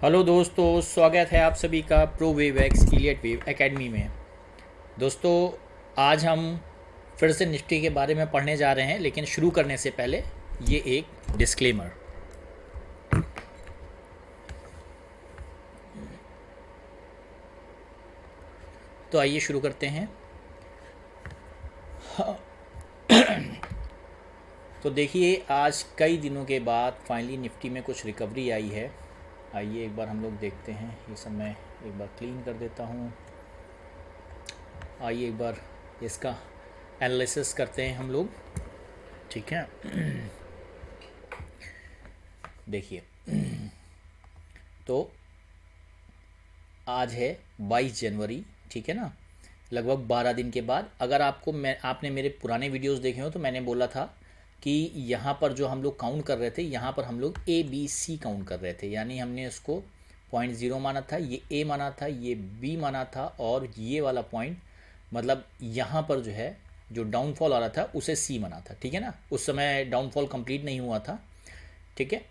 Hello दोस्तों, स्वागत है आप सभी का pro wave x Elliot wave academy में। दोस्तों, आज हम फिर से निफ्टी के बारे में पढ़ने जा रहे हैं, लेकिन शुरू करने से पहले ये एक डिस्क्लेमर। तो आइए शुरू करते हैं। तो देखिए, आज कई दिनों के बाद फाइनली निफ्टी में कुछ रिकवरी आई है। आइए एक बार हम लोग देखते हैं। ये सब मैं एक बार क्लीन कर देता हूँ। आइए एक बार इसका एनालिसिस करते हैं हम लोग। ठीक है, देखिए। तो आज है 22 जनवरी, ठीक है ना। लगभग 12 दिन के बाद, अगर आपने मेरे पुराने वीडियोस देखे हो तो मैंने बोला था कि यहाँ पर जो हम लोग काउंट कर रहे थे, यहाँ पर हम लोग ए बी सी काउंट कर रहे थे। यानी हमने उसको पॉइंट ज़ीरो माना था, ये ए माना था, ये बी माना था, और ये वाला पॉइंट मतलब यहाँ पर जो है जो डाउनफॉल आ रहा था उसे सी माना था। ठीक है ना, उस समय डाउनफॉल कंप्लीट नहीं हुआ था। ठीक है।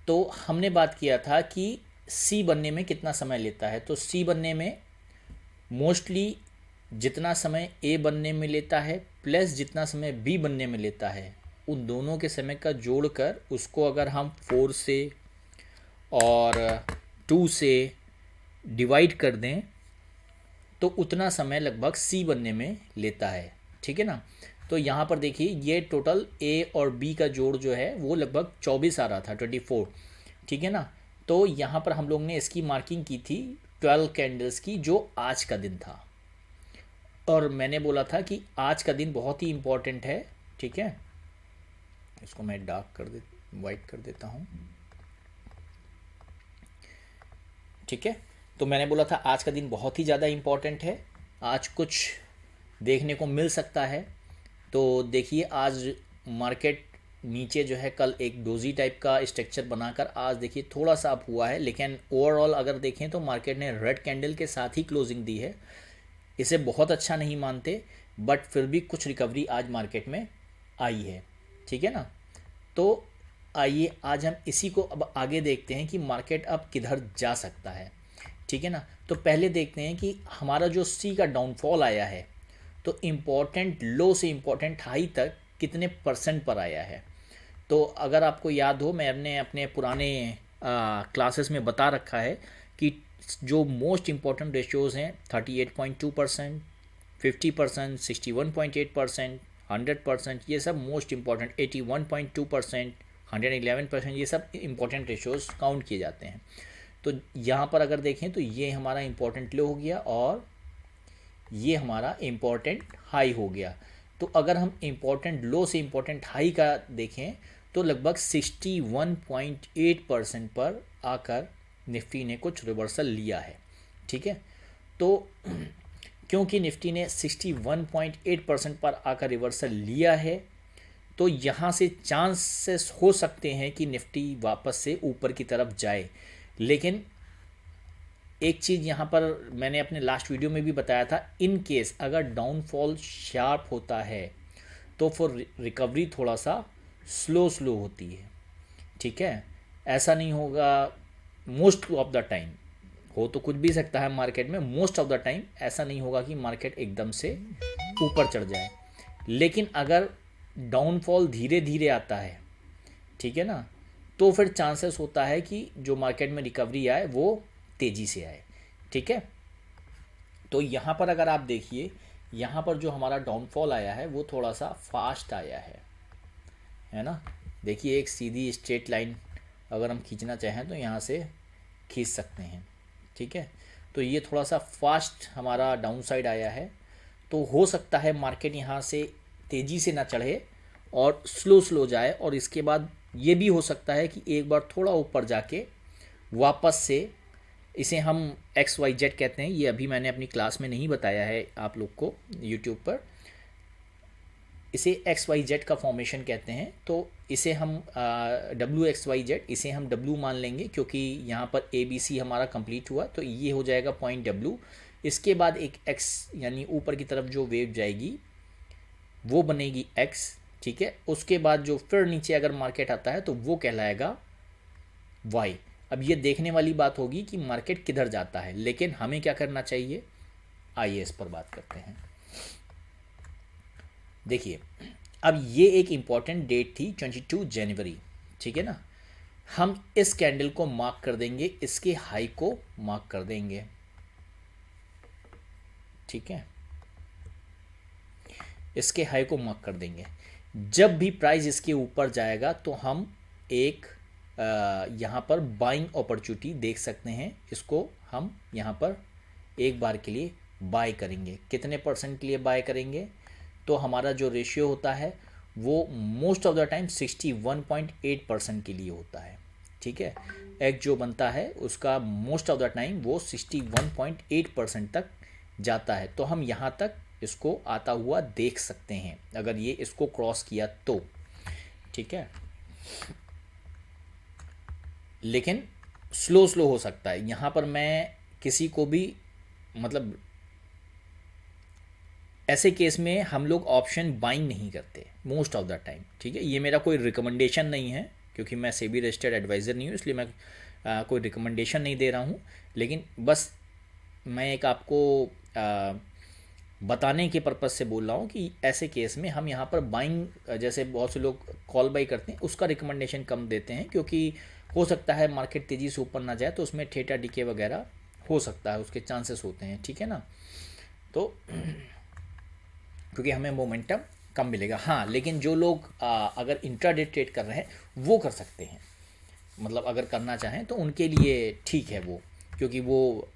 तो हमने बात किया था कि सी बनने में कितना समय लेता है। तो सी बनने में मोस्टली जितना समय ए बनने में लेता है प्लस जितना समय बी बनने में लेता है, उन दोनों के समय का जोड़कर उसको अगर हम 4 से और 2 से डिवाइड कर दें तो उतना समय लगभग सी बनने में लेता है। ठीक है ना। तो यहाँ पर देखिए, ये टोटल ए और बी का जोड़ जो है वो लगभग 24 आ रहा था, 24। ठीक है ना। तो यहाँ पर हम लोग ने इसकी मार्किंग की थी 12 कैंडल्स की, जो आज का दिन था। और मैंने बोला था कि आज का दिन बहुत ही इम्पोर्टेंट है। ठीक है, इसको मैं डार्क कर दे वाइट कर देता हूँ। ठीक है, तो मैंने बोला था आज का दिन बहुत ही ज़्यादा इम्पोर्टेंट है। आज कुछ देखने को मिल सकता है। तो देखिए, आज मार्केट नीचे जो है, कल एक डोजी टाइप का स्ट्रक्चर बनाकर आज देखिए थोड़ा सा अप हुआ है, लेकिन ओवरऑल अगर देखें तो मार्केट ने रेड कैंडल के साथ ही क्लोजिंग दी है। इसे बहुत अच्छा नहीं मानते, बट फिर भी कुछ रिकवरी आज मार्केट में आई है। ठीक है ना। तो आइए आज हम इसी को अब आगे देखते हैं कि मार्केट अब किधर जा सकता है। ठीक है ना। तो पहले देखते हैं कि हमारा जो सी का डाउनफॉल आया है, तो इम्पोर्टेंट लो से इम्पोर्टेंट हाई तक कितने परसेंट पर आया है। तो अगर आपको याद हो, मैंने अपने पुराने क्लासेस में बता रखा है कि जो मोस्ट इम्पॉर्टेंट रेशियोज़ हैं 38.2%, 50%, 61.8%, 100%, ये सब मोस्ट इम्पॉर्टेंट, 81.2%, 111%, ये सब इम्पॉर्टेंट रेशियोज़ काउंट किए जाते हैं। तो यहाँ पर अगर देखें तो ये हमारा इम्पॉर्टेंट लो हो गया और ये हमारा इम्पॉर्टेंट हाई हो गया। तो अगर हम इम्पॉर्टेंट लो से इम्पॉर्टेंट हाई का देखें तो लगभग 61.8% पर आकर निफ्टी ने कुछ रिवर्सल लिया है। ठीक है। तो क्योंकि निफ्टी ने 61.8% पर आकर रिवर्सल लिया है, तो यहाँ से चांसेस हो सकते हैं कि निफ्टी वापस से ऊपर की तरफ जाए। लेकिन एक चीज़ यहाँ पर मैंने अपने लास्ट वीडियो में भी बताया था, इन केस अगर डाउनफॉल शार्प होता है तो फिर रिकवरी थोड़ा सा स्लो स्लो होती है। ठीक है, ऐसा नहीं होगा मोस्ट ऑफ द टाइम। हो तो कुछ भी सकता है मार्केट में, मोस्ट ऑफ द टाइम ऐसा नहीं होगा कि मार्केट एकदम से ऊपर चढ़ जाए। लेकिन अगर डाउनफॉल धीरे धीरे आता है, ठीक है ना, तो फिर चांसेस होता है कि जो मार्केट में रिकवरी आए वो तेज़ी से आए। ठीक है। तो यहाँ पर अगर आप देखिए, यहाँ पर जो हमारा डाउनफॉल आया है वो थोड़ा सा फास्ट आया है ना। देखिए, एक सीधी स्ट्रेट लाइन अगर हम खींचना चाहें तो यहाँ से खींच सकते हैं। ठीक है। तो ये थोड़ा सा फास्ट हमारा डाउन साइड आया है। तो हो सकता है मार्केट यहाँ से तेज़ी से ना चढ़े और स्लो स्लो जाए, और इसके बाद ये भी हो सकता है कि एक बार थोड़ा ऊपर जाके वापस से, इसे हम एक्स वाई जेड कहते हैं, ये अभी मैंने अपनी क्लास में नहीं बताया है आप लोग को यूट्यूब पर, इसे एक्स वाई जेड का फॉर्मेशन कहते हैं। तो इसे हम डब्ल्यू एक्स वाई जेड, इसे हम डब्ल्यू मान लेंगे क्योंकि यहाँ पर ए बी सी हमारा कंप्लीट हुआ, तो ये हो जाएगा पॉइंट डब्ल्यू। इसके बाद एक एक्स यानी ऊपर की तरफ जो वेव जाएगी वो बनेगी एक्स। ठीक है। उसके बाद जो फिर नीचे अगर मार्केट आता है तो वो कहलाएगा वाई। अब ये देखने वाली बात होगी कि मार्केट किधर जाता है, लेकिन हमें क्या करना चाहिए, आइए इस पर बात करते हैं। देखिए, अब ये एक इम्पॉर्टेंट डेट थी 22 जनवरी, ठीक है ना। हम इस कैंडल को मार्क कर देंगे, इसके हाई को मार्क कर देंगे, ठीक है, इसके हाई को मार्क कर देंगे। जब भी प्राइस इसके ऊपर जाएगा तो हम एक यहाँ पर बाइंग अपॉर्चुनिटी देख सकते हैं, इसको हम यहाँ पर एक बार के लिए बाय करेंगे। कितने परसेंट के लिए बाय करेंगे, तो हमारा जो रेशियो होता है वो मोस्ट ऑफ द टाइम 61.8% के लिए होता है, ठीक है। एक जो बनता है उसका मोस्ट ऑफ द टाइम वो 61.8% तक जाता है, तो हम यहाँ तक इसको आता हुआ देख सकते हैं अगर ये इसको क्रॉस किया तो, ठीक है। लेकिन स्लो स्लो हो सकता है, यहाँ पर मैं किसी को भी मतलब ऐसे केस में हम लोग ऑप्शन बाइंग नहीं करते मोस्ट ऑफ द टाइम, ठीक है। ये मेरा कोई रिकमेंडेशन नहीं है क्योंकि मैं सेबी रजिस्टर्ड एडवाइज़र नहीं हूँ, इसलिए मैं कोई रिकमेंडेशन नहीं दे रहा हूँ, लेकिन बस मैं एक आपको बताने के पर्पज़ से बोल रहा हूँ कि ऐसे केस में हम यहाँ पर बाइंग, जैसे बहुत से लोग कॉल बाई करते हैं, उसका रिकमेंडेशन कम देते हैं क्योंकि हो सकता है मार्केट तेज़ी से ऊपर ना जाए तो उसमें थीटा डीके वगैरह हो सकता है, उसके चांसेस होते हैं, ठीक है ना। तो क्योंकि हमें मोमेंटम कम मिलेगा। हाँ, लेकिन जो लोग अगर इंट्राडे ट्रेड कर रहे हैं वो कर सकते हैं, मतलब अगर करना चाहें तो उनके लिए ठीक है वो, क्योंकि वो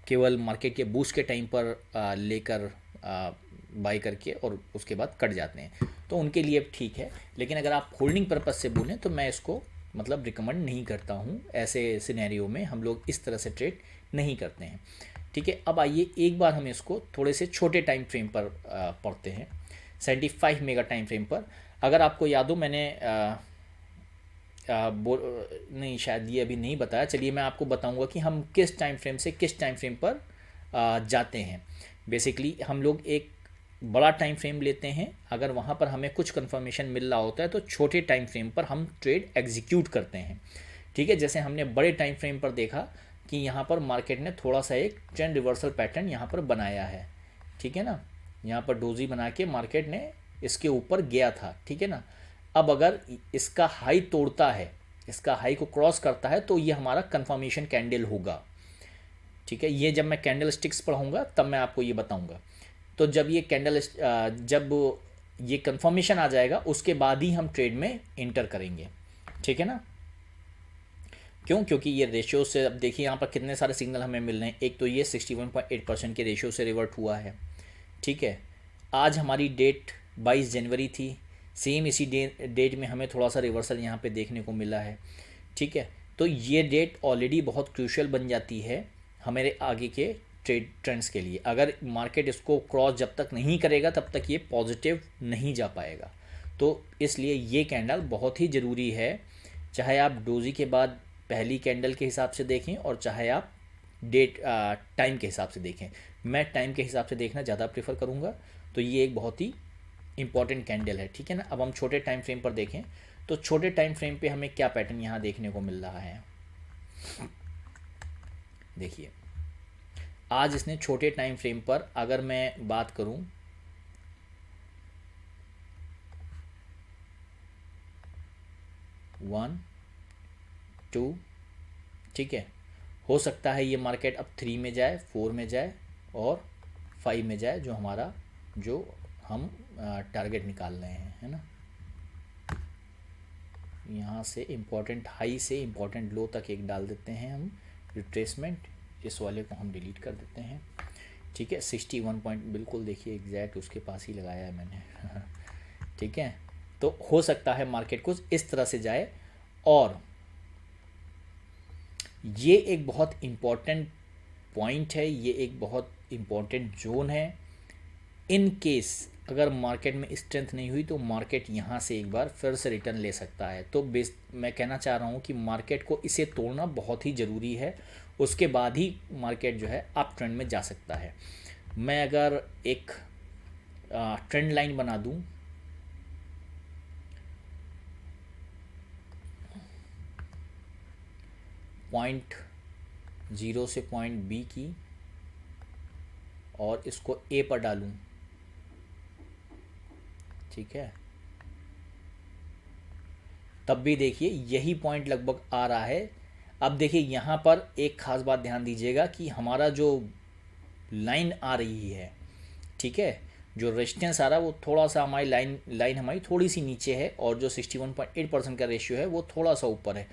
केवल मार्केट के बूस्ट के टाइम पर लेकर बाई करके और उसके बाद कट जाते हैं, तो उनके लिए ठीक है। लेकिन अगर आप होल्डिंग पर्पज़ से बोलें तो मैं इसको मतलब रिकमेंड नहीं करता हूँ। ऐसे सिनेरियो में हम लोग इस तरह से ट्रेड नहीं करते हैं, ठीक है। अब आइए एक बार हम इसको थोड़े से छोटे टाइम फ्रेम पर पढ़ते हैं, 75 मेगा टाइम फ्रेम पर। अगर आपको याद हो मैंने नहीं, शायद ये अभी नहीं बताया, चलिए मैं आपको बताऊंगा कि हम किस टाइम फ्रेम से किस टाइम फ्रेम पर जाते हैं। बेसिकली हम लोग एक बड़ा टाइम फ्रेम लेते हैं, अगर वहाँ पर हमें कुछ कंफर्मेशन मिल रहा होता है तो छोटे टाइम फ्रेम पर हम ट्रेड एग्जीक्यूट करते हैं, ठीक है। जैसे हमने बड़े टाइम फ्रेम पर देखा कि यहाँ पर मार्केट ने थोड़ा सा एक ट्रेंड रिवर्सल पैटर्न यहाँ पर बनाया है, ठीक है ना। यहाँ पर डोजी बना के मार्केट ने इसके ऊपर गया था, ठीक है ना। अब अगर इसका हाई तोड़ता है, इसका हाई को क्रॉस करता है तो ये हमारा कंफर्मेशन कैंडल होगा, ठीक है। ये जब मैं कैंडल स्टिक्स पढ़ाऊँगा तब मैं आपको ये बताऊँगा। तो जब ये कैंडल जब ये कंफर्मेशन आ जाएगा उसके बाद ही हम ट्रेड में इंटर करेंगे, ठीक है ना। क्यों, क्योंकि ये रेशियो से, अब देखिए यहाँ पर कितने सारे सिग्नल हमें मिल रहे हैं। एक तो ये 61.8% के रेशियो से रिवर्ट हुआ है, ठीक है। आज हमारी डेट 22 जनवरी थी, सेम इसी डेट में हमें थोड़ा सा रिवर्सल यहाँ पे देखने को मिला है, ठीक है। तो ये डेट ऑलरेडी बहुत क्रूशियल बन जाती है हमारे आगे के ट्रेंड्स के लिए। अगर मार्केट इसको क्रॉस जब तक नहीं करेगा तब तक ये पॉजिटिव नहीं जा पाएगा, तो इसलिए ये कैंडल बहुत ही ज़रूरी है, चाहे आप डोजी के बाद पहली कैंडल के हिसाब से देखें और चाहे आप डेट टाइम के हिसाब से देखें। मैं टाइम के हिसाब से देखना ज़्यादा प्रेफर करूँगा, तो ये एक बहुत ही इंपॉर्टेंट कैंडल है, ठीक है ना। अब हम छोटे टाइम फ्रेम पर देखें तो छोटे टाइम फ्रेम पे हमें क्या पैटर्न यहाँ देखने को मिल रहा है। देखिए, आज इसने छोटे टाइम फ्रेम पर अगर मैं बात करूँ, वन टू, ठीक है, हो सकता है ये मार्केट अब 3 में जाए, 4 में जाए और 5 में जाए, जो हमारा जो हम टारगेट निकाल रहे हैं, है ना। यहाँ से इम्पोर्टेंट हाई से इम्पोर्टेंट लो तक एक डाल देते हैं हम रिट्रेसमेंट, इस वाले को हम डिलीट कर देते हैं, ठीक है। 61 पॉइंट बिल्कुल देखिए एग्जैक्ट उसके पास ही लगाया है मैंने ठीक है। तो हो सकता है मार्केट कुछ इस तरह से जाए, और ये एक बहुत इम्पॉर्टेंट पॉइंट है, ये एक बहुत इम्पॉर्टेंट जोन है। इन केस अगर मार्केट में स्ट्रेंथ नहीं हुई तो मार्केट यहाँ से एक बार फिर से रिटर्न ले सकता है। तो मैं कहना चाह रहा हूँ कि मार्केट को इसे तोड़ना बहुत ही ज़रूरी है, उसके बाद ही मार्केट जो है अप ट्रेंड में जा सकता है। मैं अगर एक ट्रेंड लाइन बना दूँ, पॉइंट ज़ीरो से पॉइंट बी की और इसको ए पर डालूं, ठीक है, तब भी देखिए यही पॉइंट लगभग आ रहा है। अब देखिए यहाँ पर एक ख़ास बात ध्यान दीजिएगा कि हमारा जो लाइन आ रही है, ठीक है, जो रेजिस्टेंस आ रहा है वो थोड़ा सा हमारी लाइन हमारी थोड़ी सी नीचे है और जो 61.8% का रेशियो है वो थोड़ा सा ऊपर है।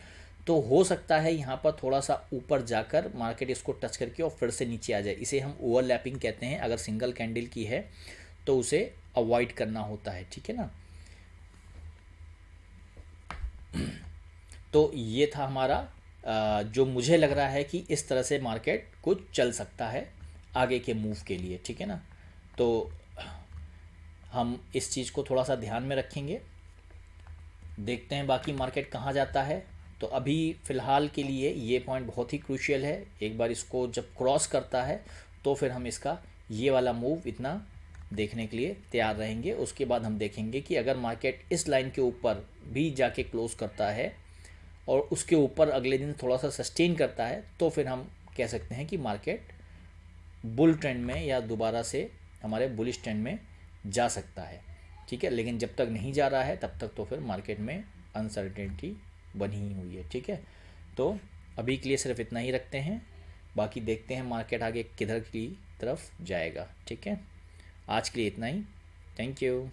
तो हो सकता है यहाँ पर थोड़ा सा ऊपर जाकर मार्केट इसको टच करके और फिर से नीचे आ जाए। इसे हम ओवरलैपिंग कहते हैं। अगर सिंगल कैंडल की है तो उसे अवॉइड करना होता है, ठीक है ना। तो ये था हमारा जो मुझे लग रहा है कि इस तरह से मार्केट कुछ चल सकता है आगे के मूव के लिए, ठीक है ना। तो हम इस चीज़ को थोड़ा सा ध्यान में रखेंगे, देखते हैं बाकी मार्केट कहाँ जाता है। तो अभी फ़िलहाल के लिए ये पॉइंट बहुत ही क्रूशियल है। एक बार इसको जब क्रॉस करता है तो फिर हम इसका ये वाला मूव इतना देखने के लिए तैयार रहेंगे। उसके बाद हम देखेंगे कि अगर मार्केट इस लाइन के ऊपर भी जाके क्लोज करता है और उसके ऊपर अगले दिन थोड़ा सा सस्टेन करता है तो फिर हम कह सकते हैं कि मार्केट बुल ट्रेंड में या दोबारा से हमारे बुलिश ट्रेंड में जा सकता है, ठीक है। लेकिन जब तक नहीं जा रहा है तब तक तो फिर मार्केट में अनसर्टेनिटी बनी ही हुई है, ठीक है। तो अभी के लिए सिर्फ इतना ही रखते हैं, बाकी देखते हैं मार्केट आगे किधर की तरफ जाएगा, ठीक है। आज के लिए इतना ही। Thank you.